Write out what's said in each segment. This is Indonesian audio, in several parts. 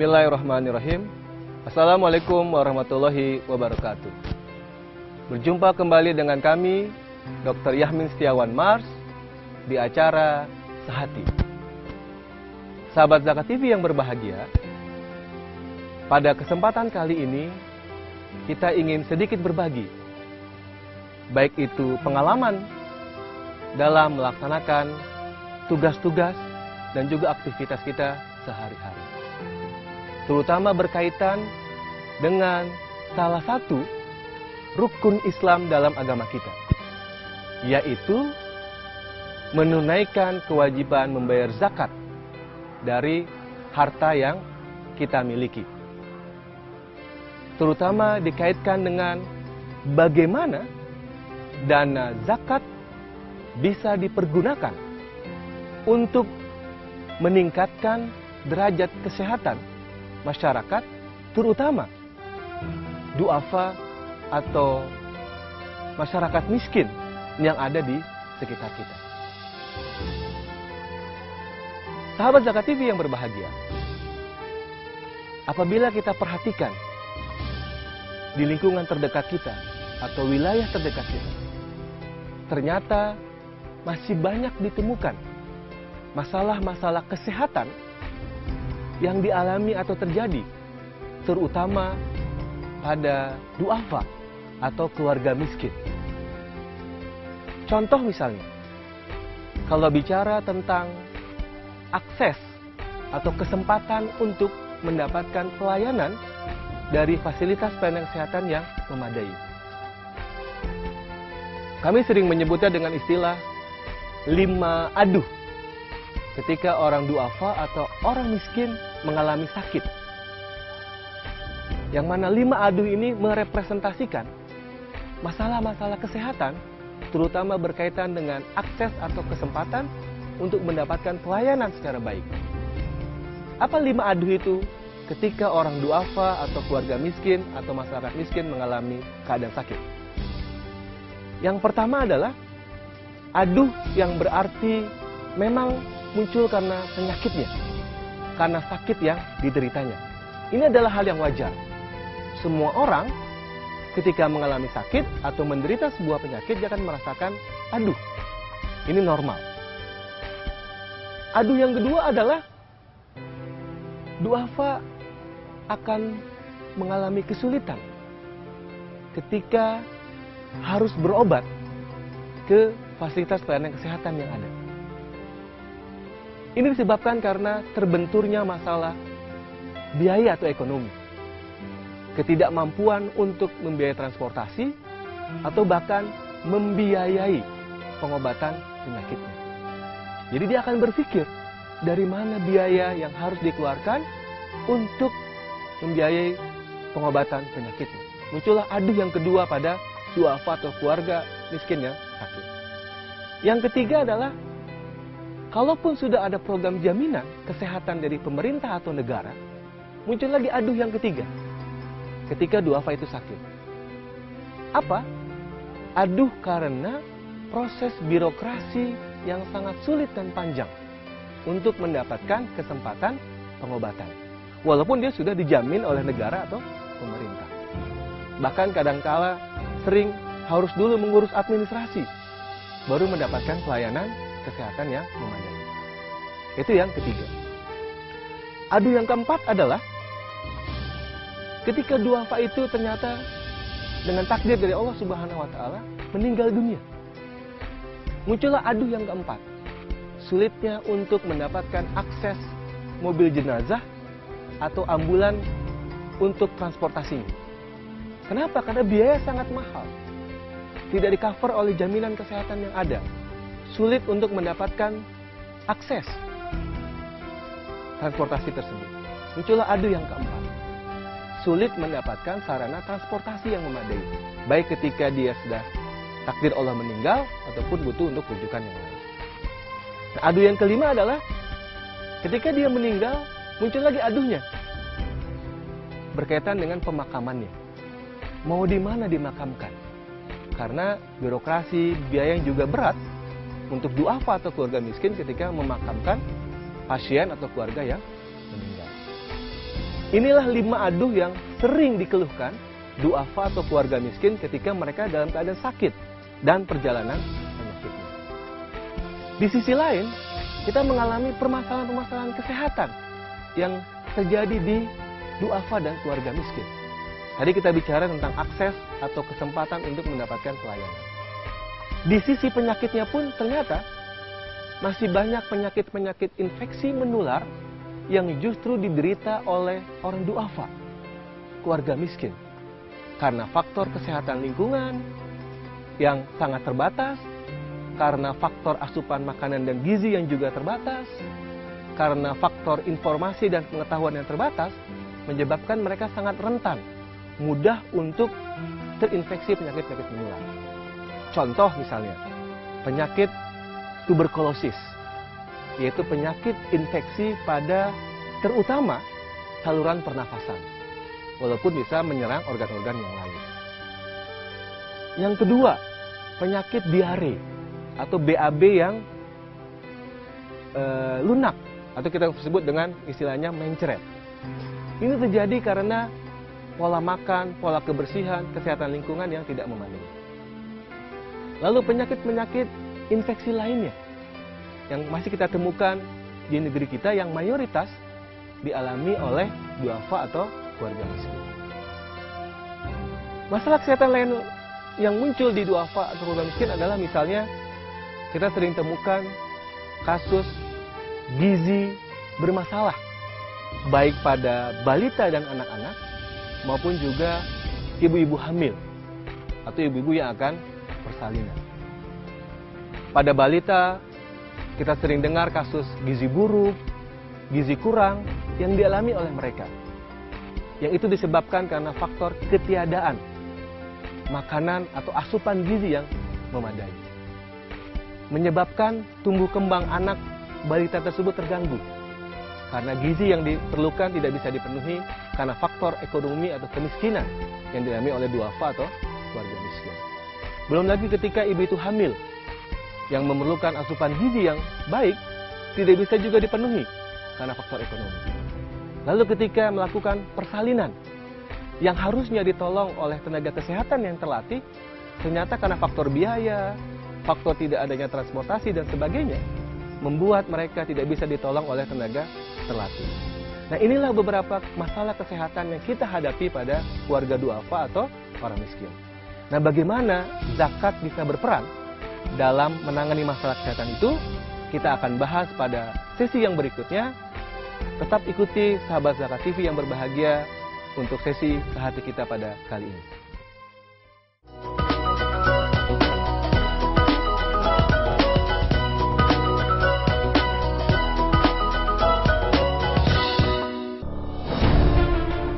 Bismillahirrahmanirrahim. Assalamualaikum warahmatullahi wabarakatuh. Berjumpa kembali dengan kami, Dr. Yahmin Setiawan Mars, di acara Sehati. Sahabat Zakat TV yang berbahagia, pada kesempatan kali ini, kita ingin sedikit berbagi, baik itu pengalaman dalam melaksanakan tugas-tugas dan juga aktivitas kita sehari-hari. Terutama berkaitan dengan salah satu rukun Islam dalam agama kita, yaitu menunaikan kewajiban membayar zakat dari harta yang kita miliki. Terutama dikaitkan dengan bagaimana dana zakat bisa dipergunakan untuk meningkatkan derajat kesehatan masyarakat, terutama duafa atau masyarakat miskin yang ada di sekitar kita. Sahabat Zakat TV yang berbahagia, apabila kita perhatikan di lingkungan terdekat kita atau wilayah terdekat kita, ternyata masih banyak ditemukan masalah-masalah kesehatan yang dialami atau terjadi, terutama pada duafa atau keluarga miskin. Contoh misalnya, kalau bicara tentang akses atau kesempatan untuk mendapatkan pelayanan dari fasilitas pelayanan kesehatan yang memadai. Kami sering menyebutnya dengan istilah 5 aduh ketika orang duafa atau orang miskin mengalami sakit. Yang mana 5 aduh ini merepresentasikan masalah-masalah kesehatan, terutama berkaitan dengan akses atau kesempatan untuk mendapatkan pelayanan secara baik. Apa 5 aduh itu ketika orang duafa atau keluarga miskin atau masyarakat miskin mengalami keadaan sakit? Yang pertama adalah aduh yang berarti memang muncul karena penyakitnya, karena sakit yang dideritanya. Ini adalah hal yang wajar. Semua orang ketika mengalami sakit atau menderita sebuah penyakit, dia akan merasakan aduh. Ini normal. Aduh yang kedua adalah duafa akan mengalami kesulitan ketika harus berobat ke fasilitas pelayanan kesehatan yang ada. Ini disebabkan karena terbenturnya masalah biaya atau ekonomi, ketidakmampuan untuk membiayai transportasi, atau bahkan membiayai pengobatan penyakitnya. Jadi dia akan berpikir, dari mana biaya yang harus dikeluarkan untuk membiayai pengobatan penyakitnya. Muncullah aduh yang kedua pada duafa atau keluarga miskin yang sakit. Yang ketiga adalah, kalaupun sudah ada program jaminan kesehatan dari pemerintah atau negara, muncul lagi aduh yang ketiga ketika duafa itu sakit. Apa? Aduh karena proses birokrasi yang sangat sulit dan panjang untuk mendapatkan kesempatan pengobatan, walaupun dia sudah dijamin oleh negara atau pemerintah. Bahkan kadangkala sering harus dulu mengurus administrasi baru mendapatkan pelayanan kesehatan yang memadai. Itu yang ketiga. Aduh yang keempat adalah ketika duafa itu ternyata dengan takdir dari Allah Subhanahu wa taala meninggal dunia. Muncullah aduh yang keempat. Sulitnya untuk mendapatkan akses mobil jenazah atau ambulan untuk transportasinya. Kenapa? Karena biaya sangat mahal. Tidak di-cover oleh jaminan kesehatan yang ada. Sulit untuk mendapatkan akses transportasi tersebut. Muncullah aduh yang keempat. Sulit mendapatkan sarana transportasi yang memadai, baik ketika dia sudah takdir Allah meninggal ataupun butuh untuk rujukan yang lain. Nah, aduh yang kelima adalah ketika dia meninggal, muncul lagi aduhnya berkaitan dengan pemakamannya. Mau di mana dimakamkan? Karena birokrasi, biaya yang juga berat untuk duafa atau keluarga miskin ketika memakamkan pasien atau keluarga yang meninggal. Inilah 5 aduh yang sering dikeluhkan duafa atau keluarga miskin ketika mereka dalam keadaan sakit dan perjalanan penyakitnya. Di sisi lain, kita mengalami permasalahan-permasalahan kesehatan yang terjadi di duafa dan keluarga miskin. Tadi kita bicara tentang akses atau kesempatan untuk mendapatkan pelayanan. Di sisi penyakitnya pun ternyata masih banyak penyakit-penyakit infeksi menular yang justru diderita oleh orang duafa, keluarga miskin. Karena faktor kesehatan lingkungan yang sangat terbatas, karena faktor asupan makanan dan gizi yang juga terbatas, karena faktor informasi dan pengetahuan yang terbatas, menyebabkan mereka sangat rentan, mudah untuk terinfeksi penyakit-penyakit menular. Contoh misalnya, penyakit tuberkulosis, yaitu penyakit infeksi pada terutama saluran pernafasan, walaupun bisa menyerang organ-organ yang lain. Yang kedua, penyakit diare atau BAB yang lunak, atau kita sebut dengan istilahnya mencret. Ini terjadi karena pola makan, pola kebersihan, kesehatan lingkungan yang tidak memenuhi. Lalu penyakit-penyakit infeksi lainnya yang masih kita temukan di negeri kita yang mayoritas dialami oleh duafa atau keluarga miskin. Masalah kesehatan lain yang muncul di duafa atau keluarga miskin adalah misalnya kita sering temukan kasus gizi bermasalah, baik pada balita dan anak-anak maupun juga ibu-ibu hamil atau ibu-ibu yang akan persalinan. Pada balita kita sering dengar kasus gizi buruk, gizi kurang yang dialami oleh mereka. Yang itu disebabkan karena faktor ketiadaan makanan atau asupan gizi yang memadai. Menyebabkan tumbuh kembang anak balita tersebut terganggu. Karena gizi yang diperlukan tidak bisa dipenuhi karena faktor ekonomi atau kemiskinan yang dialami oleh duafa atau keluarga miskin. Belum lagi ketika ibu itu hamil, yang memerlukan asupan gizi yang baik tidak bisa juga dipenuhi karena faktor ekonomi. Lalu ketika melakukan persalinan yang harusnya ditolong oleh tenaga kesehatan yang terlatih, ternyata karena faktor biaya, faktor tidak adanya transportasi dan sebagainya, membuat mereka tidak bisa ditolong oleh tenaga terlatih. Nah, inilah beberapa masalah kesehatan yang kita hadapi pada keluarga duafa atau orang miskin. Nah, bagaimana zakat bisa berperan dalam menangani masalah kesehatan itu? Kita akan bahas pada sesi yang berikutnya. Tetap ikuti sahabat Zakat TV yang berbahagia untuk sesi sehati kita pada kali ini.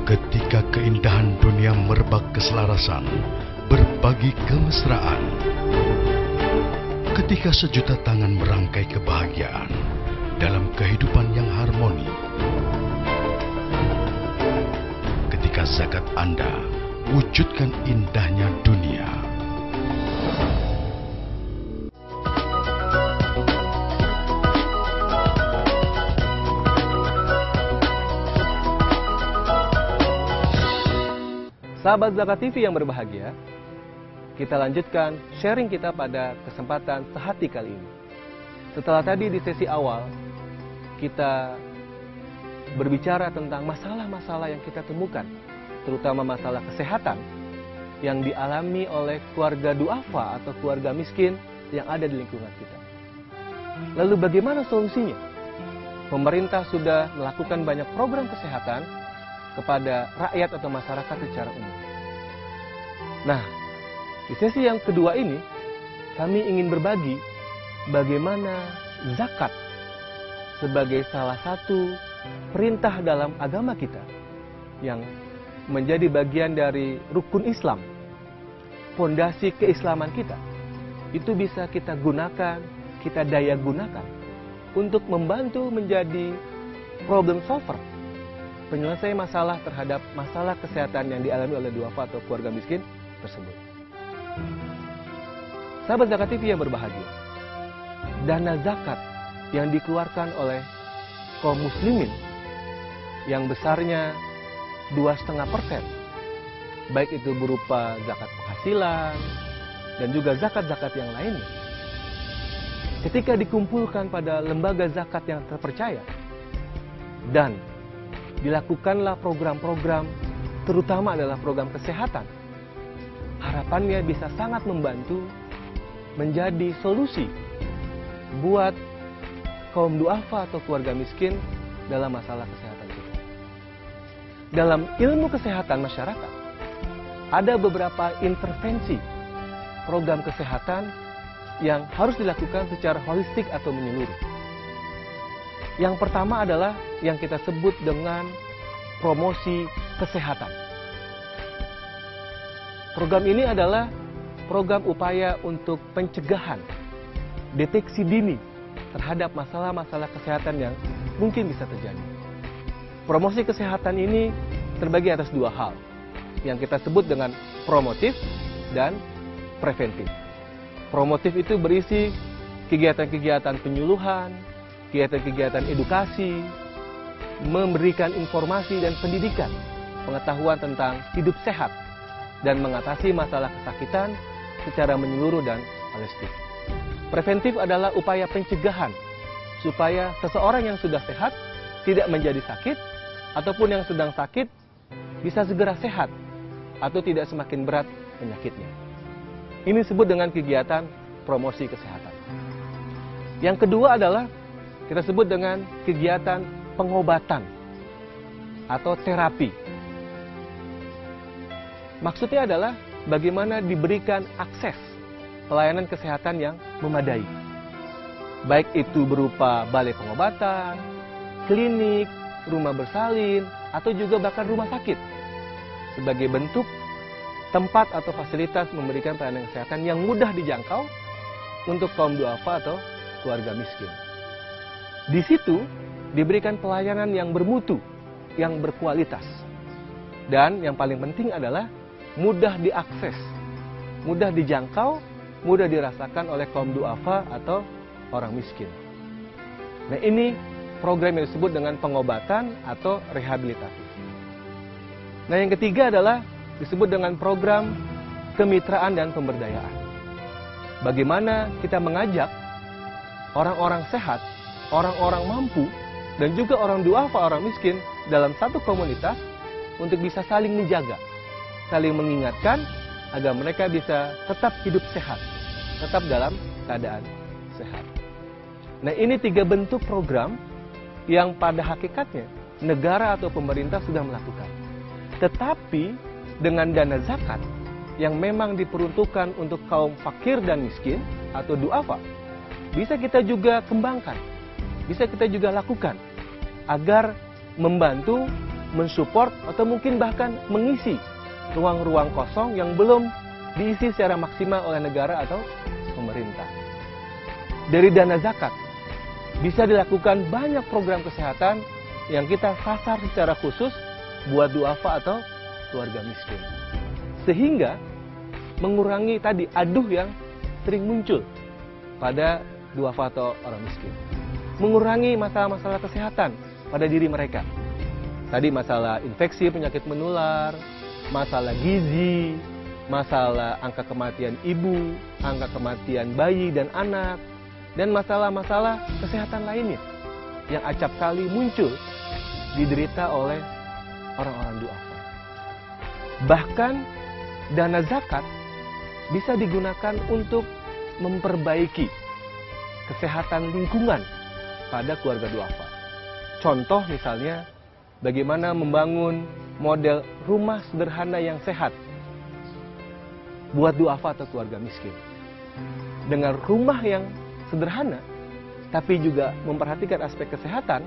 Ketika keindahan dunia merebak keselarasan, berbagi kemesraan. Ketika sejuta tangan merangkai kebahagiaan dalam kehidupan yang harmoni. Ketika zakat Anda wujudkan indahnya dunia. Sahabat Zakat TV yang berbahagia, kita lanjutkan sharing kita pada kesempatan sehati kali ini. Setelah tadi di sesi awal, kita berbicara tentang masalah-masalah yang kita temukan, terutama masalah kesehatan yang dialami oleh keluarga duafa atau keluarga miskin yang ada di lingkungan kita. Lalu bagaimana solusinya? Pemerintah sudah melakukan banyak program kesehatan kepada rakyat atau masyarakat secara umum. Nah, di sesi yang kedua ini, kami ingin berbagi bagaimana zakat sebagai salah satu perintah dalam agama kita yang menjadi bagian dari rukun Islam, fondasi keislaman kita, itu bisa kita gunakan, kita daya gunakan untuk membantu menjadi problem solver, penyelesai masalah terhadap masalah kesehatan yang dialami oleh duafa atau keluarga miskin tersebut. Sahabat Zakat TV yang berbahagia, dana zakat yang dikeluarkan oleh kaum muslimin yang besarnya 2,5%. Baik itu berupa zakat penghasilan dan juga zakat-zakat yang lainnya. Ketika dikumpulkan pada lembaga zakat yang terpercaya dan dilakukanlah program-program, terutama adalah program kesehatan, harapannya bisa sangat membantu menjadi solusi buat kaum duafa atau keluarga miskin dalam masalah kesehatan kita. Dalam ilmu kesehatan masyarakat, ada beberapa intervensi program kesehatan yang harus dilakukan secara holistik atau menyeluruh. Yang pertama adalah yang kita sebut dengan promosi kesehatan. Program ini adalah program upaya untuk pencegahan, deteksi dini terhadap masalah-masalah kesehatan yang mungkin bisa terjadi. Promosi kesehatan ini terbagi atas dua hal, yang kita sebut dengan promotif dan preventif. Promotif itu berisi kegiatan-kegiatan penyuluhan, kegiatan-kegiatan edukasi, memberikan informasi dan pendidikan, pengetahuan tentang hidup sehat, dan mengatasi masalah kesakitan secara menyeluruh dan holistik. Preventif adalah upaya pencegahan, supaya seseorang yang sudah sehat tidak menjadi sakit, ataupun yang sedang sakit bisa segera sehat, atau tidak semakin berat penyakitnya. Ini disebut dengan kegiatan promosi kesehatan. Yang kedua adalah kita sebut dengan kegiatan pengobatan atau terapi. Maksudnya adalah bagaimana diberikan akses pelayanan kesehatan yang memadai. Baik itu berupa balai pengobatan, klinik, rumah bersalin, atau juga bahkan rumah sakit. Sebagai bentuk tempat atau fasilitas memberikan pelayanan kesehatan yang mudah dijangkau untuk kaum duafa atau keluarga miskin. Di situ diberikan pelayanan yang bermutu, yang berkualitas. Dan yang paling penting adalah mudah diakses, mudah dijangkau, mudah dirasakan oleh kaum duafa atau orang miskin. Nah, ini program yang disebut dengan pengobatan atau rehabilitasi. Nah, yang ketiga adalah disebut dengan program kemitraan dan pemberdayaan. Bagaimana kita mengajak orang-orang sehat, orang-orang mampu, dan juga orang duafa, orang miskin dalam satu komunitas untuk bisa saling menjaga, saling mengingatkan agar mereka bisa tetap hidup sehat, tetap dalam keadaan sehat. Nah, ini 3 bentuk program yang pada hakikatnya negara atau pemerintah sudah melakukan. Tetapi dengan dana zakat yang memang diperuntukkan untuk kaum fakir dan miskin atau duafa, bisa kita juga kembangkan, bisa kita juga lakukan agar membantu, mensupport, atau mungkin bahkan mengisi ruang-ruang kosong yang belum diisi secara maksimal oleh negara atau pemerintah. Dari dana zakat bisa dilakukan banyak program kesehatan yang kita sasar secara khusus buat duafa atau keluarga miskin. Sehingga mengurangi tadi aduh yang sering muncul pada duafa atau orang miskin. Mengurangi masalah-masalah kesehatan pada diri mereka. Tadi masalah infeksi, penyakit menular, masalah gizi, masalah angka kematian ibu, angka kematian bayi dan anak, dan masalah-masalah kesehatan lainnya yang acap kali muncul diderita oleh orang-orang duafa. Bahkan dana zakat bisa digunakan untuk memperbaiki kesehatan lingkungan pada keluarga duafa. Contoh misalnya bagaimana membangun model rumah sederhana yang sehat buat duafa atau keluarga miskin. Dengan rumah yang sederhana tapi juga memperhatikan aspek kesehatan,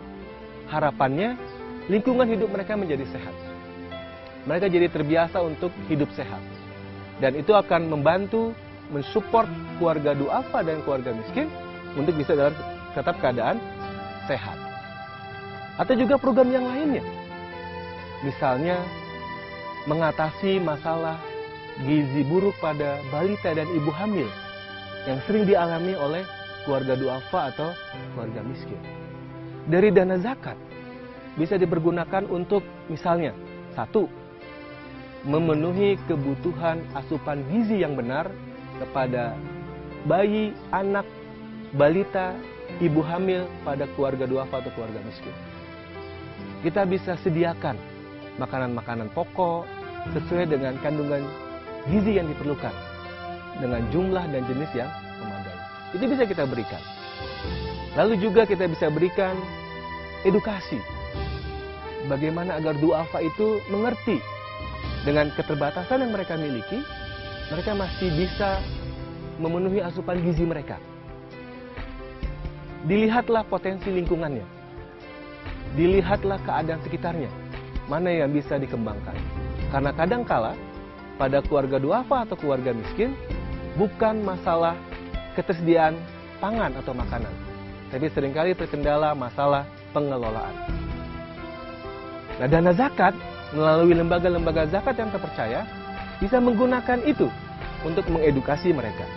harapannya lingkungan hidup mereka menjadi sehat. Mereka jadi terbiasa untuk hidup sehat. Dan itu akan membantu mensupport keluarga duafa dan keluarga miskin untuk bisa dalam tetap keadaan sehat. Atau juga program yang lainnya. Misalnya mengatasi masalah gizi buruk pada balita dan ibu hamil yang sering dialami oleh keluarga duafa atau keluarga miskin. Dari dana zakat bisa dipergunakan untuk misalnya Satu, memenuhi kebutuhan asupan gizi yang benar kepada bayi, anak, balita, ibu hamil pada keluarga duafa atau keluarga miskin. Kita bisa sediakan makanan-makanan pokok sesuai dengan kandungan gizi yang diperlukan dengan jumlah dan jenis yang memadai. Itu bisa kita berikan. Lalu juga kita bisa berikan edukasi. Bagaimana agar duafa itu mengerti dengan keterbatasan yang mereka miliki, mereka masih bisa memenuhi asupan gizi mereka. Dilihatlah potensi lingkungannya. Dilihatlah keadaan sekitarnya. Mana yang bisa dikembangkan. Karena kadangkala pada keluarga duafa atau keluarga miskin bukan masalah ketersediaan pangan atau makanan, tapi seringkali terkendala masalah pengelolaan. Nah, dana zakat melalui lembaga-lembaga zakat yang terpercaya bisa menggunakan itu untuk mengedukasi mereka.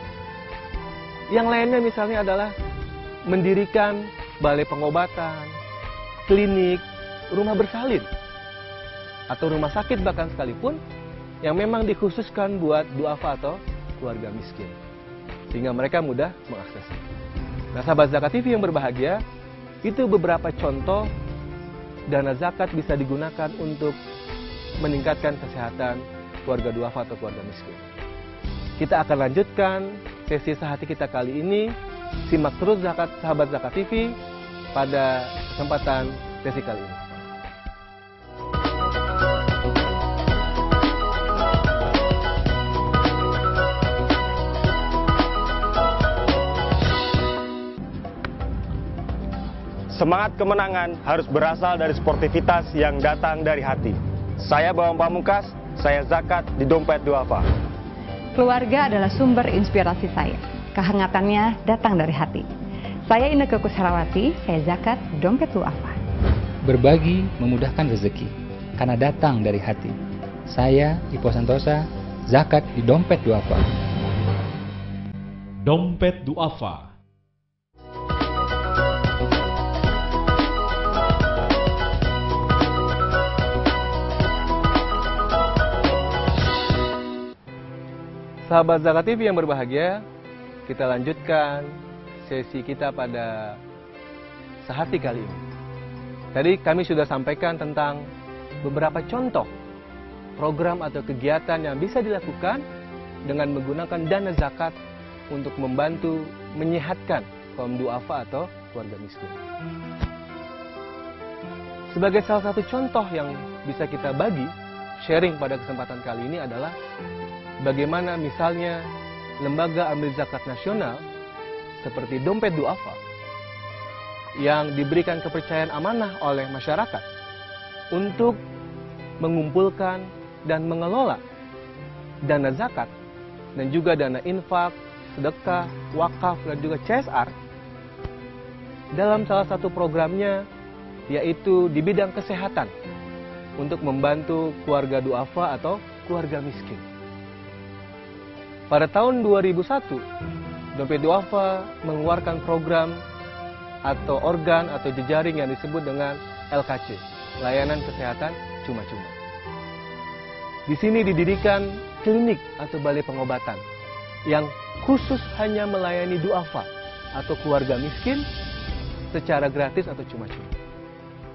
Yang lainnya misalnya adalah mendirikan balai pengobatan, klinik, rumah bersalin, atau rumah sakit bahkan sekalipun yang memang dikhususkan buat duafa atau keluarga miskin, sehingga mereka mudah mengaksesnya. Nah, sahabat Zakat TV yang berbahagia, itu beberapa contoh dana zakat bisa digunakan untuk meningkatkan kesehatan keluarga duafa atau keluarga miskin. Kita akan lanjutkan sesi sehati kita kali ini. Simak terus sahabat Zakat TV pada kesempatan sesi kali ini. Semangat kemenangan harus berasal dari sportivitas yang datang dari hati. Saya Bawang Pamungkas, saya zakat di dompet duafa. Keluarga adalah sumber inspirasi saya. Kehangatannya datang dari hati. Saya Inneke Kusharawati, saya zakat di dompet duafa. Berbagi memudahkan rezeki, karena datang dari hati. Saya Ipo Santosa, zakat di dompet duafa. Dompet duafa. Sahabat Zakat TV yang berbahagia, kita lanjutkan sesi kita pada sehati kali ini. Tadi kami sudah sampaikan tentang beberapa contoh program atau kegiatan yang bisa dilakukan dengan menggunakan dana zakat untuk membantu menyehatkan kaum duafa atau keluarga miskin. Sebagai salah satu contoh yang bisa kita bagi, sharing pada kesempatan kali ini adalah bagaimana misalnya lembaga amil zakat nasional seperti dompet duafa yang diberikan kepercayaan amanah oleh masyarakat untuk mengumpulkan dan mengelola dana zakat dan juga dana infak, sedekah, wakaf dan juga CSR dalam salah satu programnya, yaitu di bidang kesehatan untuk membantu keluarga duafa atau keluarga miskin. Pada tahun 2001, dompet duafa mengeluarkan program atau organ atau jejaring yang disebut dengan LKC, Layanan Kesehatan Cuma-Cuma. Di sini didirikan klinik atau balai pengobatan yang khusus hanya melayani duafa atau keluarga miskin secara gratis atau cuma-cuma.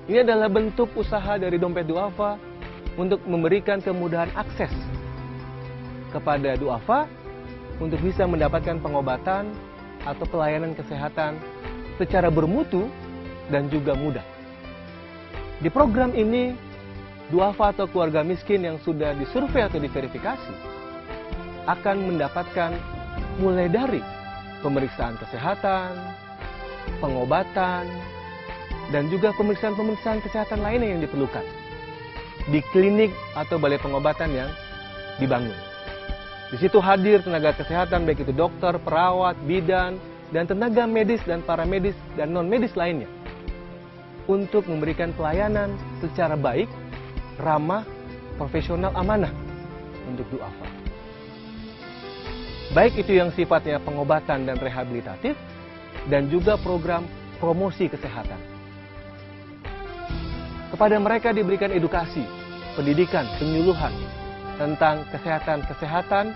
Ini adalah bentuk usaha dari dompet duafa untuk memberikan kemudahan akses kepada duafa untuk bisa mendapatkan pengobatan atau pelayanan kesehatan secara bermutu dan juga mudah. Di program ini, duafa atau keluarga miskin yang sudah disurvei atau diverifikasi akan mendapatkan mulai dari pemeriksaan kesehatan, pengobatan, dan juga pemeriksaan-pemeriksaan kesehatan lainnya yang diperlukan di klinik atau balai pengobatan yang dibangun. Di situ hadir tenaga kesehatan, baik itu dokter, perawat, bidan, dan tenaga medis dan paramedis dan non-medis lainnya untuk memberikan pelayanan secara baik, ramah, profesional, amanah untuk duafa. Baik itu yang sifatnya pengobatan dan rehabilitatif, dan juga program promosi kesehatan. Kepada mereka diberikan edukasi pendidikan, penyuluhan tentang kesehatan-kesehatan,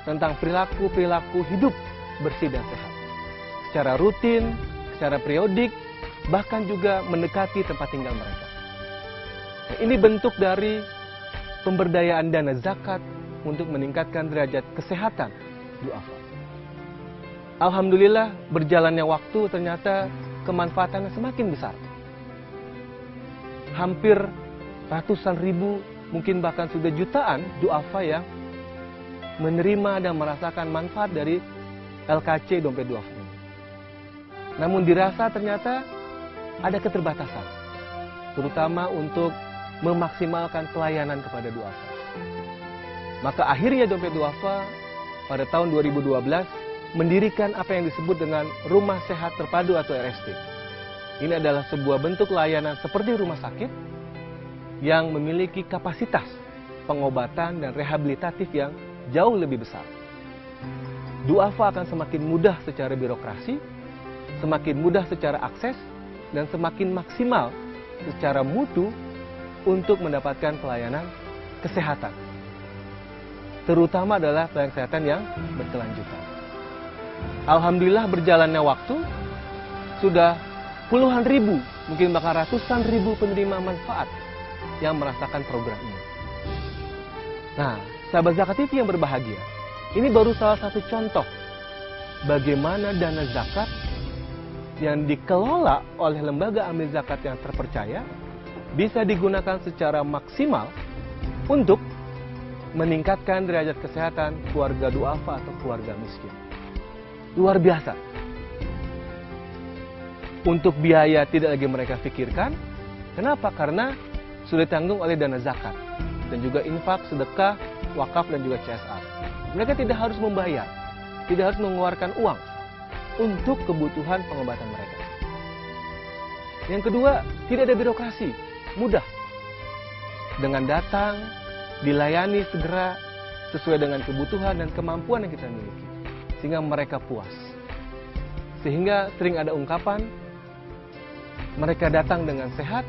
tentang perilaku-perilaku hidup bersih dan sehat. Secara rutin, secara periodik, bahkan juga mendekati tempat tinggal mereka. Nah, ini bentuk dari pemberdayaan dana zakat untuk meningkatkan derajat kesehatan du'afa. Alhamdulillah, berjalannya waktu ternyata kemanfaatannya semakin besar. Hampir ratusan ribu, mungkin bahkan sudah jutaan du'afa yang menerima dan merasakan manfaat dari LKC Dompet Du'afa ini. Namun dirasa ternyata ada keterbatasan, terutama untuk memaksimalkan pelayanan kepada du'afa. Maka akhirnya Dompet Du'afa pada tahun 2012 mendirikan apa yang disebut dengan Rumah Sehat Terpadu atau RST. Ini adalah sebuah bentuk layanan seperti rumah sakit yang memiliki kapasitas pengobatan dan rehabilitatif yang jauh lebih besar. Du'afa akan semakin mudah secara birokrasi, semakin mudah secara akses, dan semakin maksimal secara mutu untuk mendapatkan pelayanan kesehatan. Terutama adalah pelayanan kesehatan yang berkelanjutan. Alhamdulillah berjalannya waktu, sudah puluhan ribu, mungkin bahkan ratusan ribu penerima manfaat yang merasakan program ini. Nah, sahabat Zakat TV yang berbahagia, ini baru salah satu contoh bagaimana dana zakat yang dikelola oleh lembaga amil zakat yang terpercaya bisa digunakan secara maksimal untuk meningkatkan derajat kesehatan keluarga du'afa atau keluarga miskin. Luar biasa. Untuk biaya tidak lagi mereka pikirkan. Kenapa? Karena sudah ditanggung oleh dana zakat dan juga infak, sedekah, wakaf dan juga CSR. Mereka tidak harus membayar, tidak harus mengeluarkan uang untuk kebutuhan pengobatan mereka. Yang kedua, tidak ada birokrasi, mudah. Dengan datang, dilayani segera sesuai dengan kebutuhan dan kemampuan yang kita miliki, sehingga mereka puas. Sehingga sering ada ungkapan, mereka datang dengan sehat,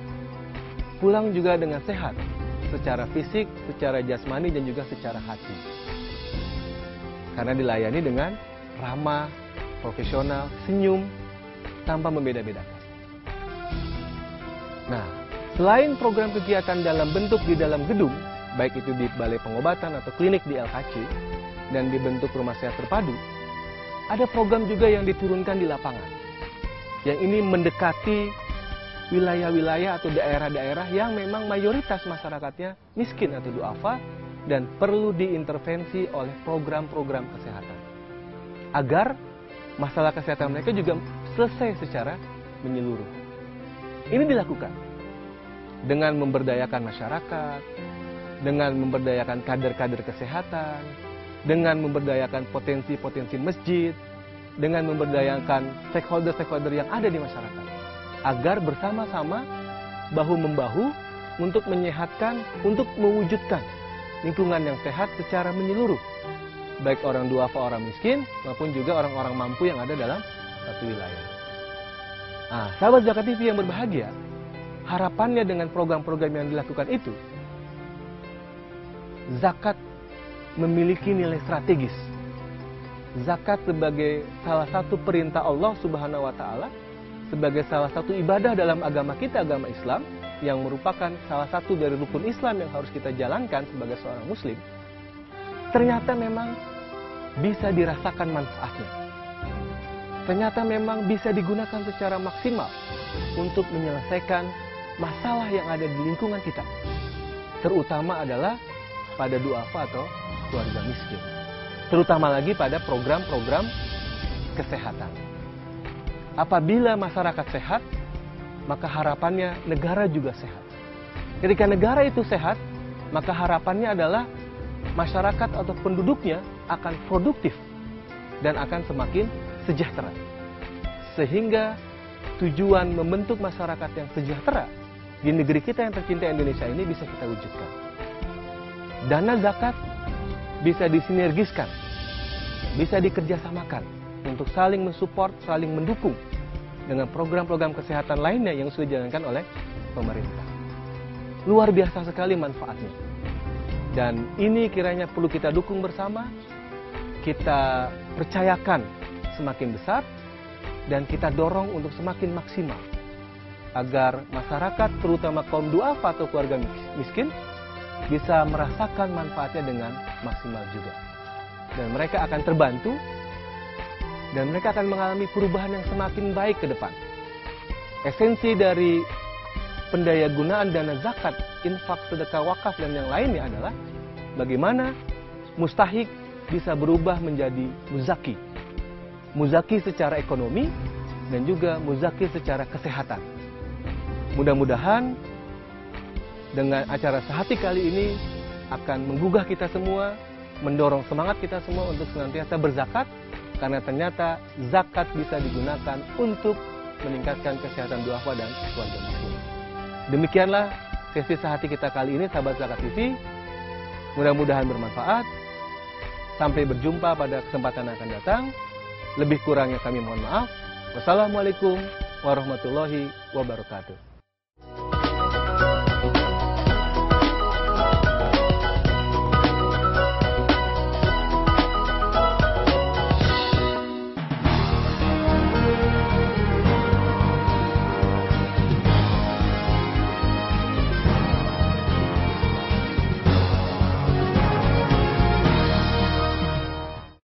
pulang juga dengan sehat, secara fisik, secara jasmani, dan juga secara hati. Karena dilayani dengan ramah, profesional, senyum, tanpa membeda-bedakan. Nah, selain program kegiatan dalam bentuk di dalam gedung, baik itu di balai pengobatan atau klinik di LKC, dan di bentuk rumah sehat terpadu, ada program juga yang diturunkan di lapangan. Yang ini mendekati wilayah-wilayah atau daerah-daerah yang memang mayoritas masyarakatnya miskin atau du'afa dan perlu diintervensi oleh program-program kesehatan. Agar masalah kesehatan mereka juga selesai secara menyeluruh. Ini dilakukan dengan memberdayakan masyarakat, dengan memberdayakan kader-kader kesehatan, dengan memberdayakan potensi-potensi masjid, dengan memberdayakan stakeholder-stakeholder yang ada di masyarakat, agar bersama-sama bahu-membahu untuk menyehatkan, untuk mewujudkan lingkungan yang sehat secara menyeluruh, baik orang du'afa, orang miskin, maupun juga orang-orang mampu yang ada dalam satu wilayah. Nah, sahabat Zakat TV yang berbahagia, harapannya dengan program-program yang dilakukan itu, zakat memiliki nilai strategis. Zakat sebagai salah satu perintah Allah Subhanahu wa Ta'ala, sebagai salah satu ibadah dalam agama kita, agama Islam, yang merupakan salah satu dari rukun Islam yang harus kita jalankan sebagai seorang muslim, ternyata memang bisa dirasakan manfaatnya. Ternyata memang bisa digunakan secara maksimal untuk menyelesaikan masalah yang ada di lingkungan kita. Terutama adalah pada du'afa atau keluarga miskin. Terutama lagi pada program-program kesehatan. Apabila masyarakat sehat, maka harapannya negara juga sehat. Ketika negara itu sehat, maka harapannya adalah masyarakat atau penduduknya akan produktif dan akan semakin sejahtera. Sehingga tujuan membentuk masyarakat yang sejahtera di negeri kita yang tercinta Indonesia ini bisa kita wujudkan. Dana zakat bisa disinergiskan, bisa dikerjasamakan untuk saling mensupport, saling mendukung dengan program-program kesehatan lainnya yang sudah dijalankan oleh pemerintah. luar biasa sekali manfaatnya. Dan ini kiranya perlu kita dukung bersama, kita percayakan semakin besar, dan kita dorong untuk semakin maksimal. Agar masyarakat, terutama kaum duafa atau keluarga miskin, bisa merasakan manfaatnya dengan maksimal juga. Dan mereka akan terbantu, dan mereka akan mengalami perubahan yang semakin baik ke depan. Esensi dari pendayagunaan dana zakat, infak, sedekah, wakaf, dan yang lainnya adalah bagaimana mustahik bisa berubah menjadi muzaki. Muzaki secara ekonomi dan juga muzaki secara kesehatan. Mudah-mudahan dengan acara Sehati kali ini akan menggugah kita semua, mendorong semangat kita semua untuk senantiasa berzakat, karena ternyata zakat bisa digunakan untuk meningkatkan kesehatan duafa dan keluarga miskin. Demikianlah sesi Sehati kita kali ini, sahabat Zakat TV. Mudah-mudahan bermanfaat. Sampai berjumpa pada kesempatan yang akan datang. Lebih kurangnya kami mohon maaf. Wassalamualaikum warahmatullahi wabarakatuh.